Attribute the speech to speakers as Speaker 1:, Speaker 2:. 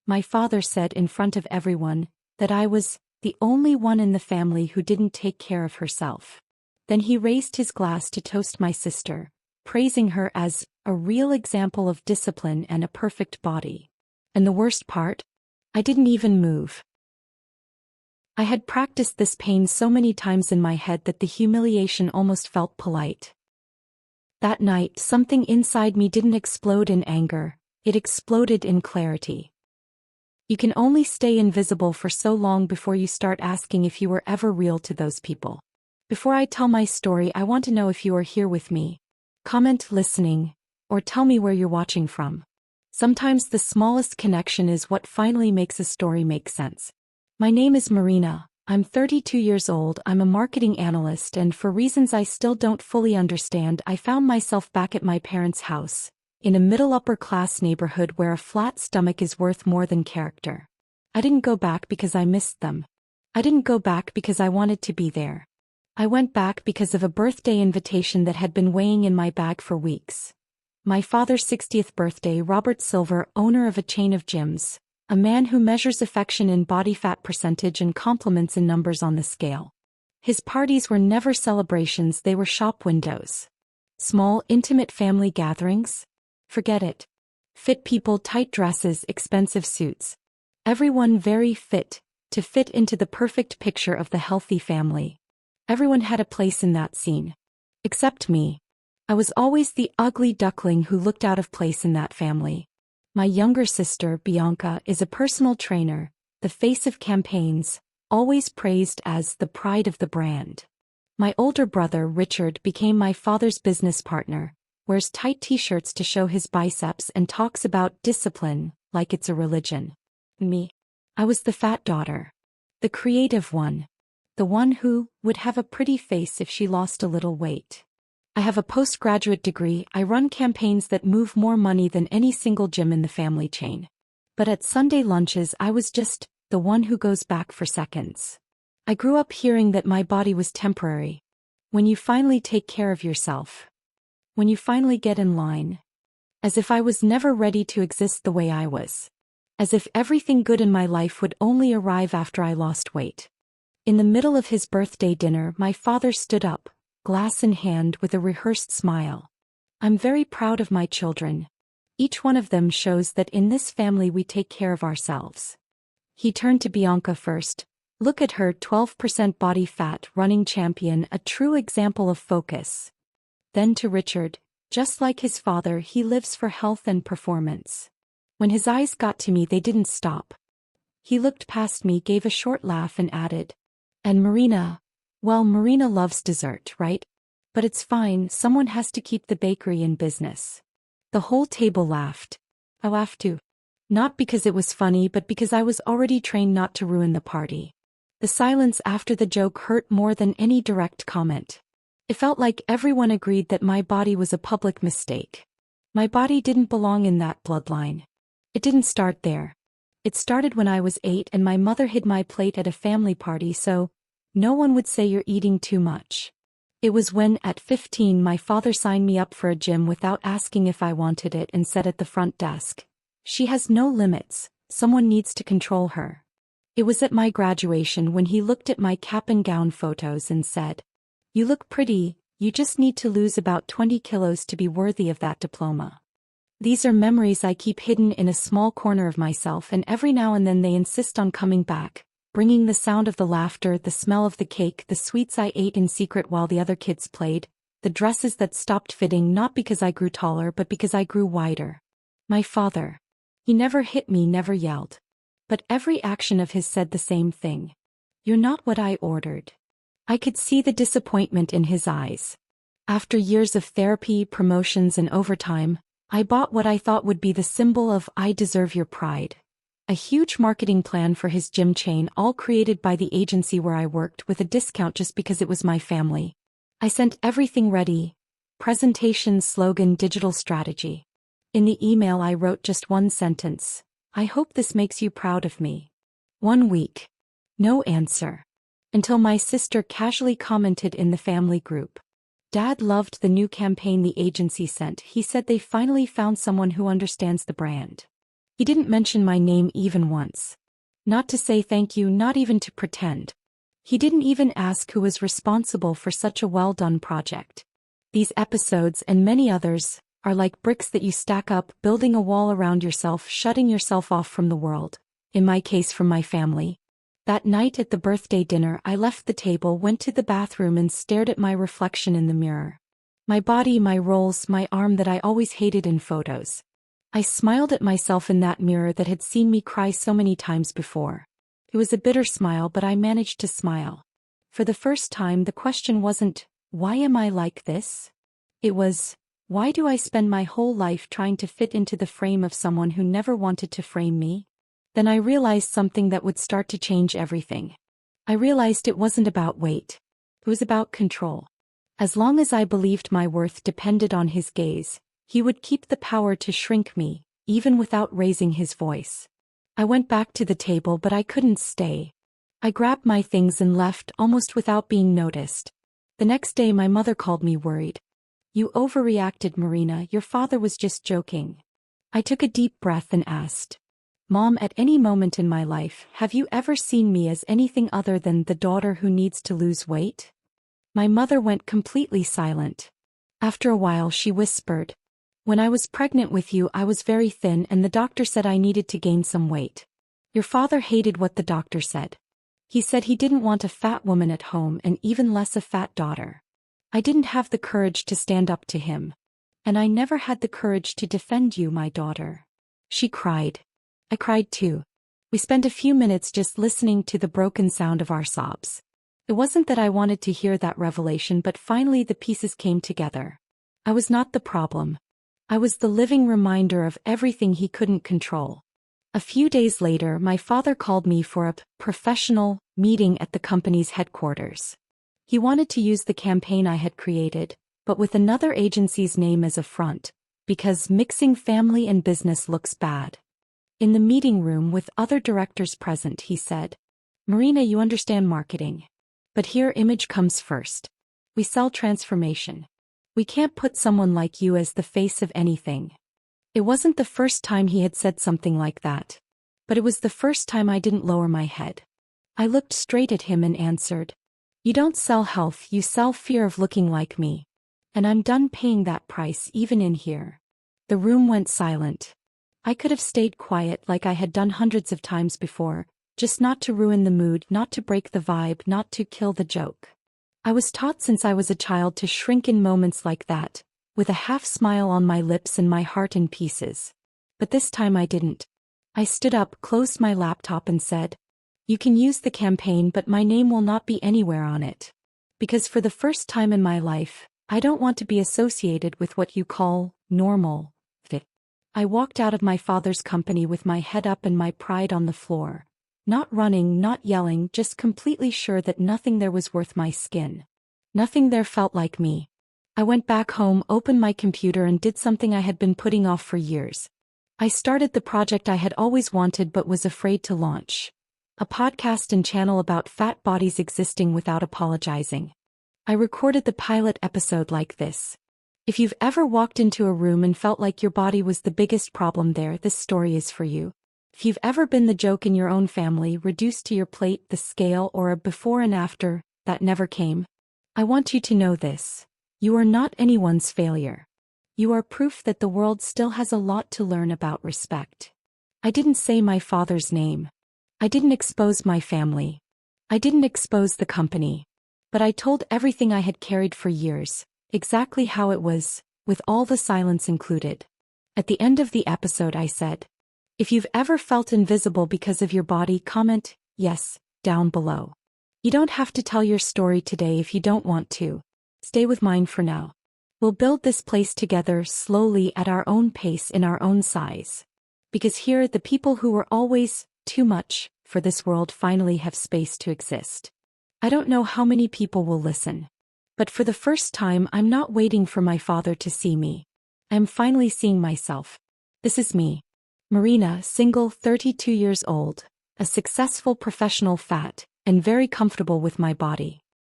Speaker 1: My father said in front of everyone that I was the only one in the family who didn't take care of herself. Then he raised his glass to toast my sister, praising her as a real example of discipline and a perfect body. And the worst part? I didn't even move. I had practiced this pain so many times in my head that the humiliation almost felt polite. That night, something inside me didn't explode in anger, it exploded in clarity. You can only stay invisible for so long before you start asking if you were ever real to those people. Before I tell my story, I want to know if you are here with me. Comment listening, or tell me where you're watching from. Sometimes the smallest connection is what finally makes a story make sense. My name is Marina, I'm 32 years old, I'm a marketing analyst, and for reasons I still don't fully understand, I found myself back at my parents' house, in a middle-upper-class neighborhood where a flat stomach is worth more than character. I didn't go back because I missed them. I didn't go back because I wanted to be there. I went back because of a birthday invitation that had been weighing in my bag for weeks. My father's 60th birthday. Robert Silver, owner of a chain of gyms, a man who measures affection in body fat percentage and compliments in numbers on the scale. His parties were never celebrations, they were shop windows. Small, intimate family gatherings? Forget it. Fit people, tight dresses, expensive suits. Everyone very fit, to fit into the perfect picture of the healthy family. Everyone had a place in that scene. Except me. I was always the ugly duckling who looked out of place in that family. My younger sister, Bianca, is a personal trainer, the face of campaigns, always praised as the pride of the brand. My older brother, Richard, became my father's business partner, wears tight t-shirts to show his biceps and talks about discipline like it's a religion. Me. I was the fat daughter. The creative one. The one who would have a pretty face if she lost a little weight. I have a postgraduate degree, I run campaigns that move more money than any single gym in the family chain. But at Sunday lunches I was just the one who goes back for seconds. I grew up hearing that my body was temporary. When you finally take care of yourself. When you finally get in line. As if I was never ready to exist the way I was. As if everything good in my life would only arrive after I lost weight. In the middle of his birthday dinner, my father stood up, glass in hand, with a rehearsed smile. I'm very proud of my children. Each one of them shows that in this family we take care of ourselves. He turned to Bianca first. Look at her, 12% body fat, running champion, a true example of focus. Then to Richard, just like his father, he lives for health and performance. When his eyes got to me, they didn't stop. He looked past me, gave a short laugh and added, and Marina, well, Marina loves dessert, right? But it's fine, someone has to keep the bakery in business. The whole table laughed. I laughed too. Not because it was funny, but because I was already trained not to ruin the party. The silence after the joke hurt more than any direct comment. It felt like everyone agreed that my body was a public mistake. My body didn't belong in that bloodline. It didn't start there. It started when I was 8 and my mother hid my plate at a family party so no one would say you're eating too much. It was when, at 15, my father signed me up for a gym without asking if I wanted it and said at the front desk, "She has no limits, someone needs to control her." It was at my graduation when he looked at my cap and gown photos and said, "You look pretty, you just need to lose about 20 kilos to be worthy of that diploma." These are memories I keep hidden in a small corner of myself, and every now and then they insist on coming back, bringing the sound of the laughter, the smell of the cake, the sweets I ate in secret while the other kids played, the dresses that stopped fitting not because I grew taller but because I grew wider. My father. He never hit me, never yelled. But every action of his said the same thing. "You're not what I ordered." I could see the disappointment in his eyes. After years of therapy, promotions and overtime, I bought what I thought would be the symbol of "I deserve your pride." A huge marketing plan for his gym chain, all created by the agency where I worked, with a discount just because it was my family. I sent everything ready. Presentation, slogan, digital strategy. In the email I wrote just one sentence. "I hope this makes you proud of me." 1 week. No answer. Until my sister casually commented in the family group. "Dad loved the new campaign the agency sent. He said they finally found someone who understands the brand." He didn't mention my name even once. Not to say thank you, not even to pretend. He didn't even ask who was responsible for such a well-done project. These episodes and many others are like bricks that you stack up, building a wall around yourself, shutting yourself off from the world. In my case, from my family. That night at the birthday dinner, I left the table, went to the bathroom and stared at my reflection in the mirror. My body, my rolls, my arm that I always hated in photos. I smiled at myself in that mirror that had seen me cry so many times before. It was a bitter smile, but I managed to smile. For the first time, the question wasn't, why am I like this? It was, why do I spend my whole life trying to fit into the frame of someone who never wanted to frame me? Then I realized something that would start to change everything. I realized it wasn't about weight. It was about control. As long as I believed my worth depended on his gaze, he would keep the power to shrink me, even without raising his voice. I went back to the table, but I couldn't stay. I grabbed my things and left almost without being noticed. The next day my mother called me worried. "You overreacted, Marina, your father was just joking." I took a deep breath and asked, "Mom, at any moment in my life, have you ever seen me as anything other than the daughter who needs to lose weight?" My mother went completely silent. After a while she whispered, "When I was pregnant with you, I was very thin and the doctor said I needed to gain some weight. Your father hated what the doctor said. He said he didn't want a fat woman at home and even less a fat daughter. I didn't have the courage to stand up to him. And I never had the courage to defend you, my daughter." She cried. I cried too. We spent a few minutes just listening to the broken sound of our sobs. It wasn't that I wanted to hear that revelation, but finally the pieces came together. I was not the problem. I was the living reminder of everything he couldn't control. A few days later, my father called me for a professional meeting at the company's headquarters. He wanted to use the campaign I had created, but with another agency's name as a front, because mixing family and business looks bad. In the meeting room with other directors present, he said, "Marina, you understand marketing. But here image comes first. We sell transformation. We can't put someone like you as the face of anything." It wasn't the first time he had said something like that. But it was the first time I didn't lower my head. I looked straight at him and answered, "You don't sell health, you sell fear of looking like me. And I'm done paying that price even in here." The room went silent. I could have stayed quiet like I had done hundreds of times before, just not to ruin the mood, not to break the vibe, not to kill the joke. I was taught since I was a child to shrink in moments like that, with a half smile on my lips and my heart in pieces. But this time I didn't. I stood up, closed my laptop and said, "You can use the campaign, but my name will not be anywhere on it. Because for the first time in my life, I don't want to be associated with what you call normal." I walked out of my father's company with my head up and my pride on the floor. Not running, not yelling, just completely sure that nothing there was worth my skin. Nothing there felt like me. I went back home, opened my computer and did something I had been putting off for years. I started the project I had always wanted but was afraid to launch. A podcast and channel about fat bodies existing without apologizing. I recorded the pilot episode like this. If you've ever walked into a room and felt like your body was the biggest problem there, this story is for you. If you've ever been the joke in your own family, reduced to your plate, the scale, or a before and after that never came, I want you to know this. You are not anyone's failure. You are proof that the world still has a lot to learn about respect. I didn't say my father's name. I didn't expose my family. I didn't expose the company. But I told everything I had carried for years, exactly how it was, with all the silence included. At the end of the episode I said, "If you've ever felt invisible because of your body, comment yes down below. You don't have to tell your story today if you don't want to. Stay with mine for now. We'll build this place together slowly at our own pace in our own size. Because here the people who were always too much for this world finally have space to exist." I don't know how many people will listen. But for the first time, I'm not waiting for my father to see me. I'm finally seeing myself. This is me. Marina, single, 32 years old, a successful professional, fat, and very comfortable with my body.